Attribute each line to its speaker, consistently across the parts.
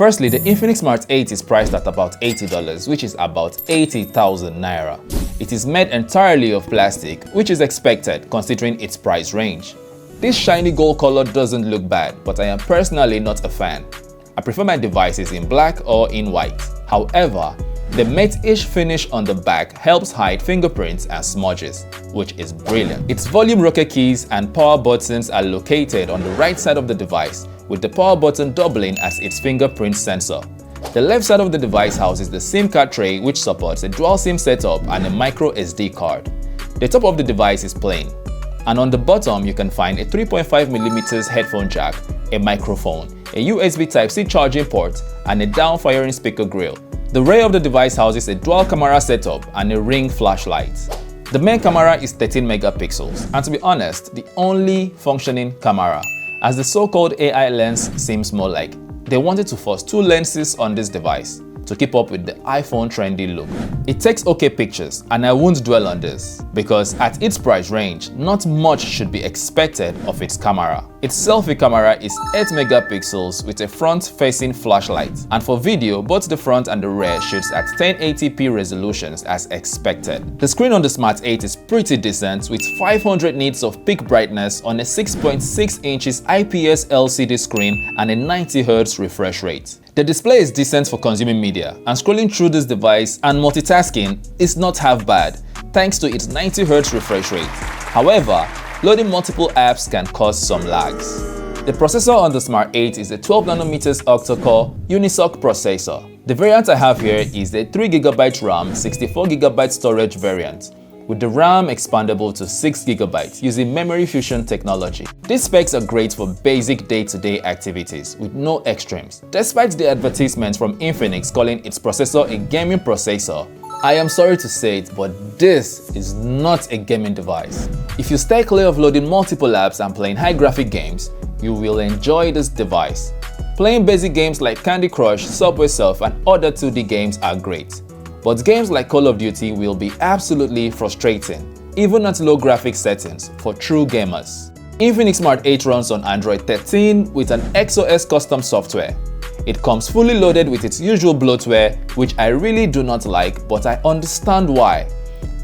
Speaker 1: Firstly, the Infinix Smart 8 is priced at about $80, which is about 80,000 naira. It is made entirely of plastic, which is expected considering its price range. This shiny gold color doesn't look bad, but I am personally not a fan. I prefer my devices in black or in white. However, the matte-ish finish on the back helps hide fingerprints and smudges, which is brilliant. Its volume rocker keys and power buttons are located on the right side of the device, with the power button doubling as its fingerprint sensor. The left side of the device houses the SIM card tray, which supports a dual SIM setup and a micro SD card. The top of the device is plain, and on the bottom you can find a 3.5mm headphone jack, a microphone, a USB Type-C charging port, and a down-firing speaker grille. The rear of the device houses a dual camera setup and a ring flashlight. The main camera is 13 megapixels, and to be honest, the only functioning camera, as the so-called AI lens seems more like. They wanted to force two lenses on this device to keep up with the iPhone trendy look. It takes okay pictures, and I won't dwell on this because at its price range, not much should be expected of its camera. Its selfie camera is 8 megapixels with a front-facing flashlight, and for video, both the front and the rear shoots at 1080p resolutions as expected. The screen on the Smart 8 is pretty decent with 500 nits of peak brightness on a 6.6 inches IPS LCD screen and a 90Hz refresh rate. The display is decent for consuming media, and scrolling through this device and multitasking is not half bad thanks to its 90Hz refresh rate. However, loading multiple apps can cause some lags. The processor on the Smart 8 is a 12nm octa-core Unisoc processor. The variant I have here is the 3GB RAM, 64GB storage variant, with the RAM expandable to 6GB using memory fusion technology. These specs are great for basic day-to-day activities with no extremes. Despite the advertisements from Infinix calling its processor a gaming processor, I am sorry to say it, but this is not a gaming device. If you stay clear of loading multiple apps and playing high graphic games, you will enjoy this device. Playing basic games like Candy Crush, Subway Surf, and other 2D games are great. But games like Call of Duty will be absolutely frustrating, even at low graphics settings for true gamers. Infinix Smart 8 runs on Android 13 with an XOS custom software. It comes fully loaded with its usual bloatware, which I really do not like, but I understand why.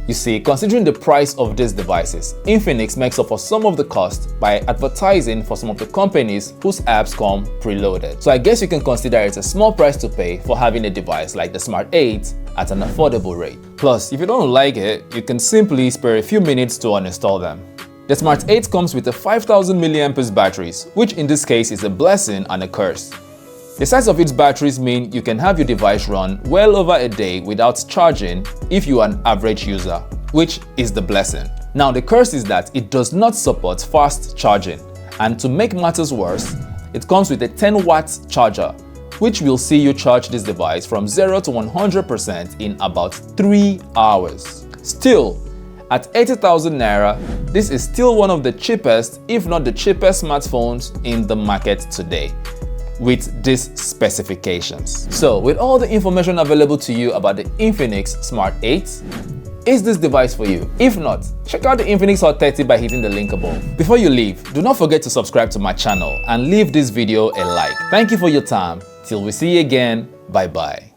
Speaker 1: You see, considering the price of these devices, Infinix makes up for some of the cost by advertising for some of the companies whose apps come preloaded. So I guess you can consider it a small price to pay for having a device like the Smart 8 at an affordable rate. Plus, if you don't like it, you can simply spare a few minutes to uninstall them. The Smart 8 comes with a 5000 mAh batteries, which in this case is a blessing and a curse. The size of its batteries mean you can have your device run well over a day without charging if you are an average user, which is the blessing. Now the curse is that it does not support fast charging, and to make matters worse, it comes with a 10-watt charger, which will see you charge this device from 0 to 100% in about 3 hours. Still, at 80,000 naira, this is still one of the cheapest, if not the cheapest smartphones in the market today, with these specifications. So, with all the information available to you about the Infinix Smart 8, is this device for you? If not, check out the Infinix Hot 30 by hitting the link above. Before you leave, do not forget to subscribe to my channel and leave this video a like. Thank you for your time. Till we see you again, bye bye.